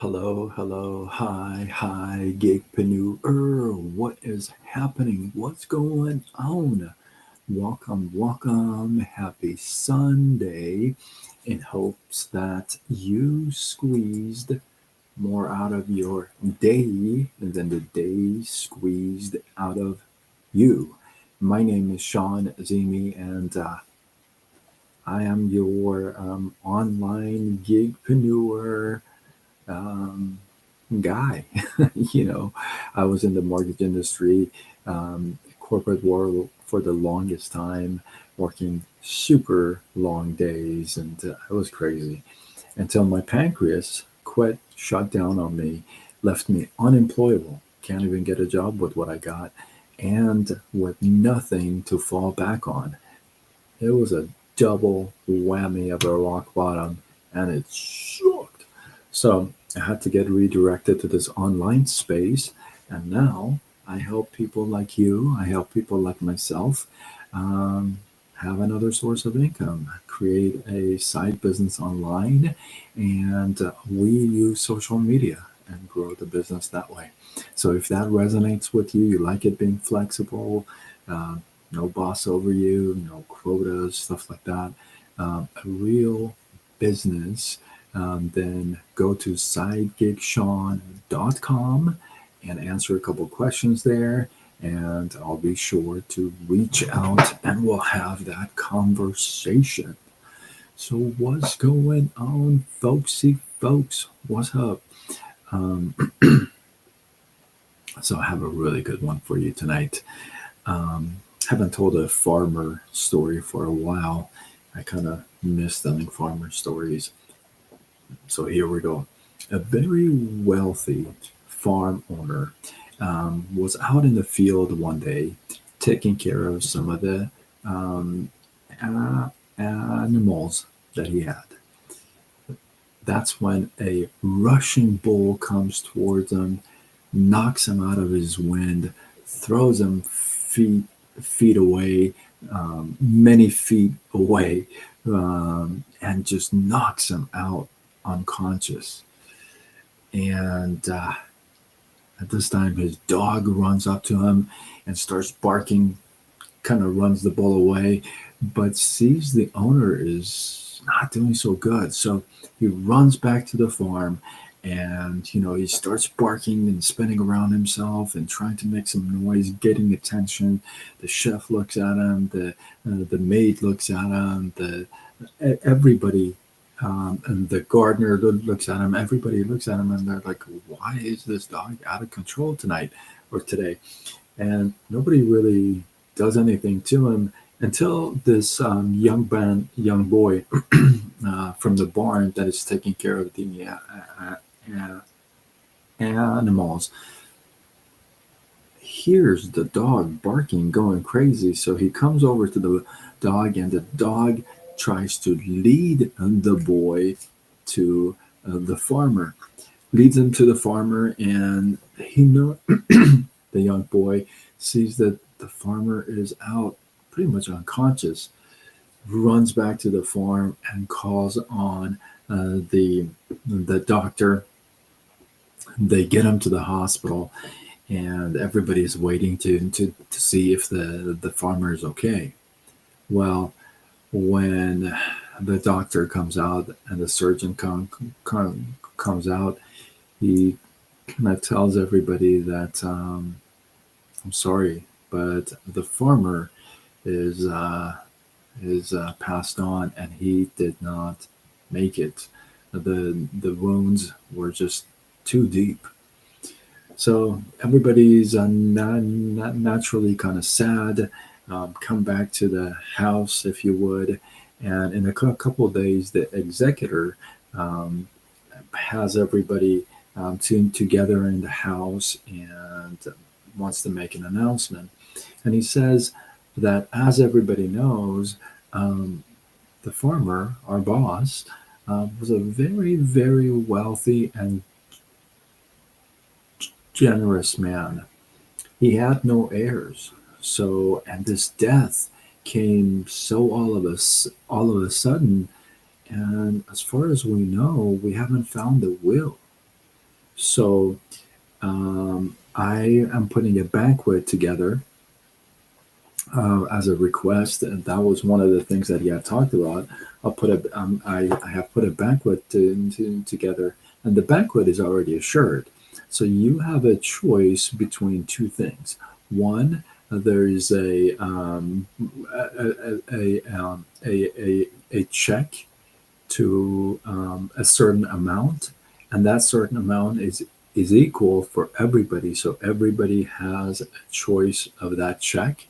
Hello, hello, hi, Gigpreneur. What is happening? What's going on? Welcome. Happy Sunday. In hopes that you squeezed more out of your day than the day squeezed out of you. My name is Sean Zimi, and I am your online gigpreneur um, guy. I was in the mortgage industry, corporate world for the longest time, working super long days, and it was crazy until my pancreas quit, shut down on me, left me unemployable. Can't even get a job with what I got, and with nothing to fall back on. It was a double whammy of a rock bottom, and it sucked. So I had to get redirected to this online space, and now I help people like you, I help people like myself um, have another source of income, create a side business online, and we use social media and grow the business that way. So if that resonates with you, you like it being flexible, uh, no boss over you, no quotas, stuff like that, a real business, then go to sidekickshawn.com and answer a couple questions there. And I'll be sure to reach out and we'll have that conversation. So, what's going on, folksy folks? What's up? Um, so, I have a really good one for you tonight. Haven't told a farmer story for a while. I kind of miss telling farmer stories. So here we go. A very wealthy farm owner was out in the field one day taking care of some of the um, animals that he had. That's when a rushing bull comes towards him, knocks him out of his wind, throws him feet away, many feet away, and just knocks him out unconscious. And at this time, his dog runs up to him and starts barking, kind of runs the bull away, but sees the owner is not doing so good. So he runs back to the farm and he starts barking and spinning around himself and trying to make some noise, getting attention. The chef looks at him, the maid looks at him, the everybody, and the gardener looks at him. Everybody looks at him and they're like, why is this dog out of control tonight or today? And nobody really does anything to him until this young boy from the barn that is taking care of the uh, animals hears the dog barking, going crazy. So he comes over to the dog, and the dog tries to lead the boy to the farmer. Leads him to the farmer, and the young boy sees that the farmer is out, pretty much unconscious. Runs back to the farm and calls on the doctor. They get him to the hospital, and everybody's waiting to see if the farmer is okay. Well, when the doctor comes out and the surgeon comes out, he kind of tells everybody that I'm sorry, but the farmer is passed on, and he did not make it. The wounds were just too deep. So everybody's naturally kind of sad. Come back to the house, if you would, and in a couple of days, the executor um, has everybody tuned together in the house and wants to make an announcement. And he says that, as everybody knows, um, the farmer, our boss, was a very, very wealthy and generous man. He had no heirs. So, and this death came so all of a sudden. And as far as we know, we haven't found the will. So I am putting a banquet together as a request, and that was one of the things that he had talked about. I have put a banquet together, and the banquet is already assured. So you have a choice between two things. One, there is a check to a certain amount, and that certain amount is equal for everybody. So everybody has a choice of that check.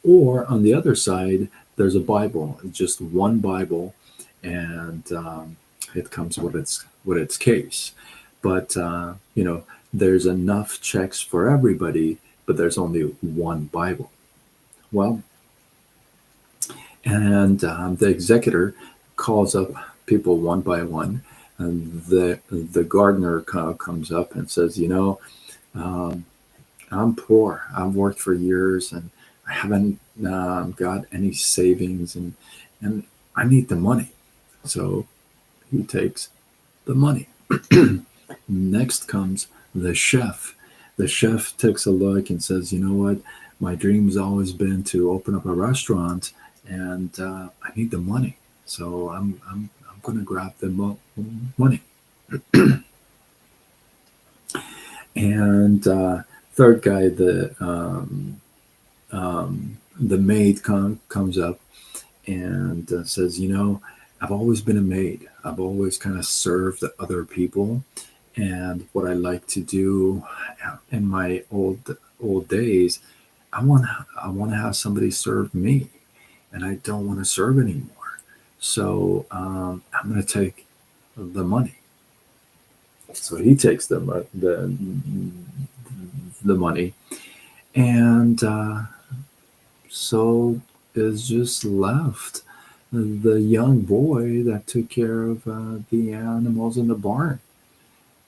Or on the other side, there's a Bible, just one Bible, and it comes with its case. But there's enough checks for everybody, but there's only one Bible. Well, and the executor calls up people one by one, and the gardener comes up and says, um, I'm poor. I've worked for years, and I haven't got any savings, and I need the money. So he takes the money. Next comes the chef. The chef takes a look and says, you know what? My dream's always been to open up a restaurant, and I need the money. So I'm going to grab the money. And third guy, the maid comes up and says, I've always been a maid. I've always kind of served other people, and what I like to do in my old days, I want to have somebody serve me, and I don't want to serve anymore. So I'm going to take the money. So he takes the money, and so is just left the young boy that took care of the animals in the barn.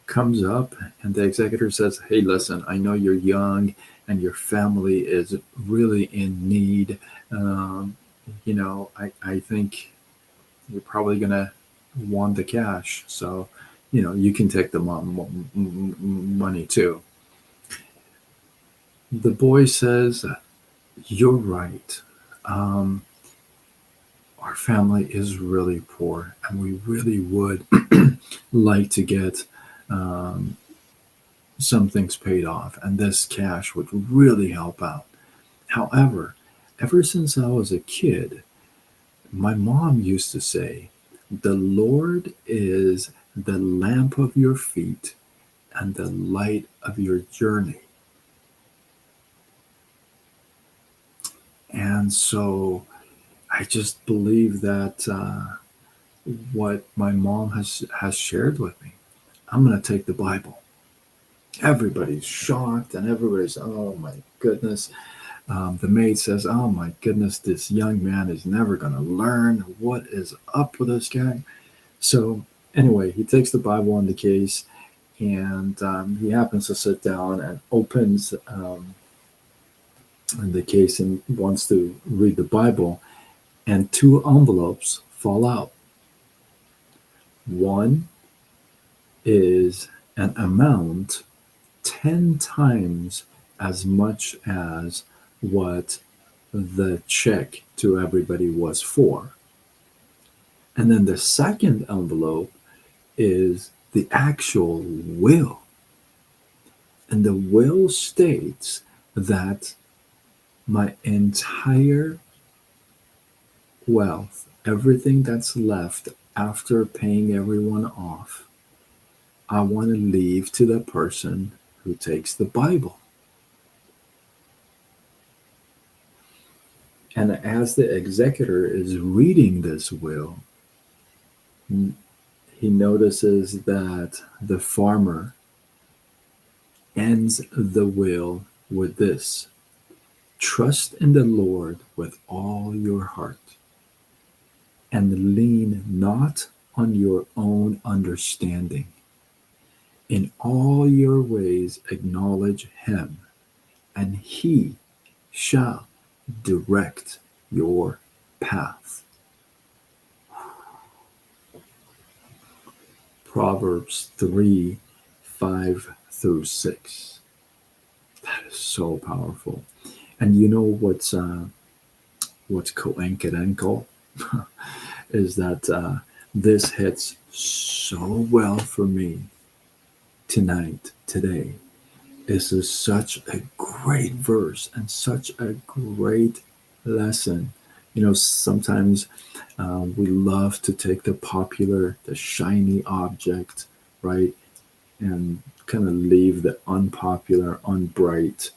Comes up, and the executor says, hey, listen, I know you're young and your family is really in need. I think you're probably going to want the cash. So, you can take the money too. The boy says, you're right. Um, our family is really poor, and we really would like to get um, some things paid off, and this cash would really help out. However, ever since I was a kid, my mom used to say, the Lord is the lamp of your feet and the light of your journey. And so I just believe that what my mom has shared with me, I'm going to take the Bible. Everybody's shocked, and everybody's, oh my goodness. The maid says, oh my goodness, this young man is never going to learn. What is up with this guy? So, anyway, he takes the Bible on the case, and he happens to sit down and opens the case and wants to read the Bible, and two envelopes fall out. One is an amount 10 times as much as what the check to everybody was for. And then the second envelope is the actual will. And the will states that my entire wealth, everything that's left after paying everyone off, I want to leave to the person who takes the Bible. And as the executor is reading this will, he notices that the farmer ends the will with this: trust in the Lord with all your heart, and lean not on your own understanding. In all your ways acknowledge him, and he shall direct your path. Proverbs 3 5 through 6. That is so powerful. And you know what's coincidental is that this hits so well for me tonight, today. This is such a great verse and such a great lesson. Sometimes we love to take the shiny object, right, and kind of leave the unpopular, unbright,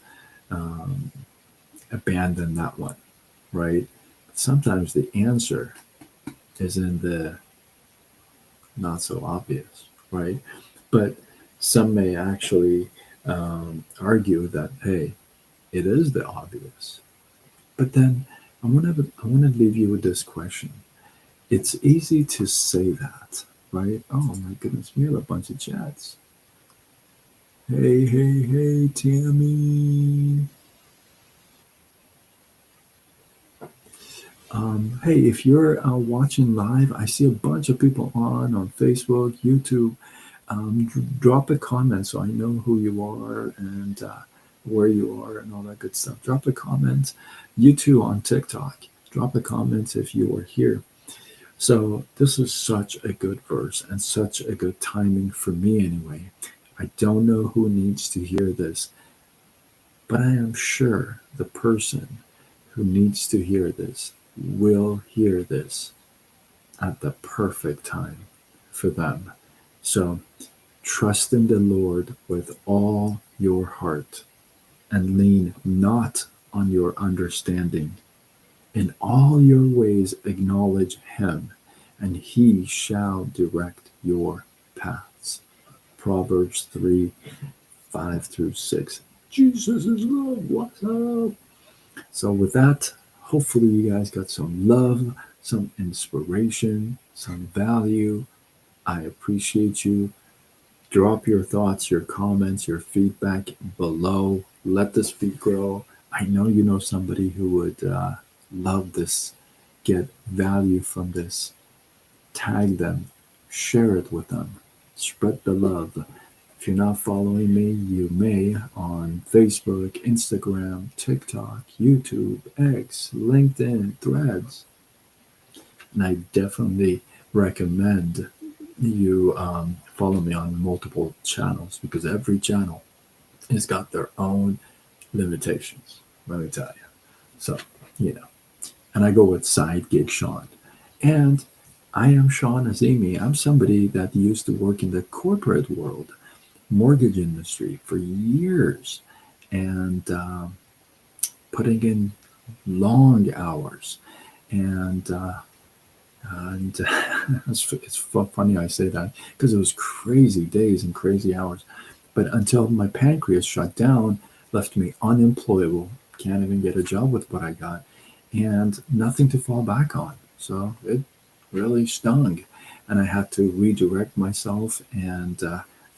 um, abandon that one, right? Sometimes the answer is in the not so obvious, right? But some may actually argue that, hey, it is the obvious. But then I want to leave you with this question. It's easy to say that, right? Oh my goodness, we have a bunch of chats. Hey, hey, hey, Tammy. Hey, if you're watching live, I see a bunch of people on Facebook, YouTube. Drop a comment so I know who you are and where you are and all that good stuff. Drop a comment. You too on TikTok. Drop a comment if you are here. So this is such a good verse and such a good timing for me anyway. I don't know who needs to hear this, but I am sure the person who needs to hear this will hear this at the perfect time for them. So trust in the Lord with all your heart and lean not on your understanding. In all your ways acknowledge him, and he shall direct your paths. Proverbs 3 5 through 6. Jesus is Lord. What's up? So, with that, hopefully, you guys got some love, some inspiration, some value. I appreciate you. Drop your thoughts, your comments, your feedback below. Let this feed grow. I know you know somebody who would love this, get value from this. Tag them, share it with them, spread the love. If you're not following me, you may on Facebook, Instagram, TikTok, YouTube, X, LinkedIn, Threads. And I definitely recommend you follow me on multiple channels because every channel has got their own limitations, let me tell you. So, and I go with Side Gig Sean. And I am Sean Azimi. I'm somebody that used to work in the corporate world, mortgage industry for years, and putting in long hours. And it's funny I say that because it was crazy days and crazy hours. But until my pancreas shut down, left me unemployable, can't even get a job with what I got, and nothing to fall back on. So it really stung. And I had to redirect myself and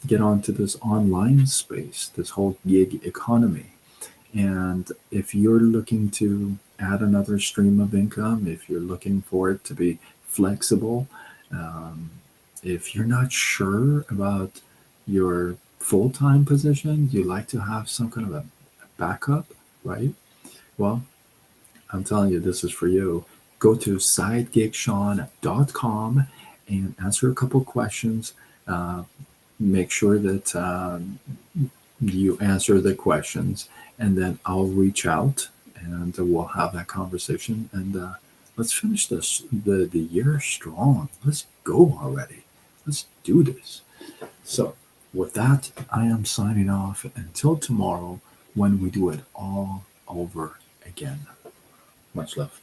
get onto this online space, this whole gig economy. And if you're looking to add another stream of income, if you're looking for it to be flexible, um, if you're not sure about your full time position, you like to have some kind of a backup, right? Well, I'm telling you, this is for you. Go to sidegigshawn.com and answer a couple questions. Make sure that you answer the questions, and then I'll reach out and we'll have that conversation. And let's finish the year strong. Let's go already. Let's do this. So, with that, I am signing off until tomorrow when we do it all over again. Much love.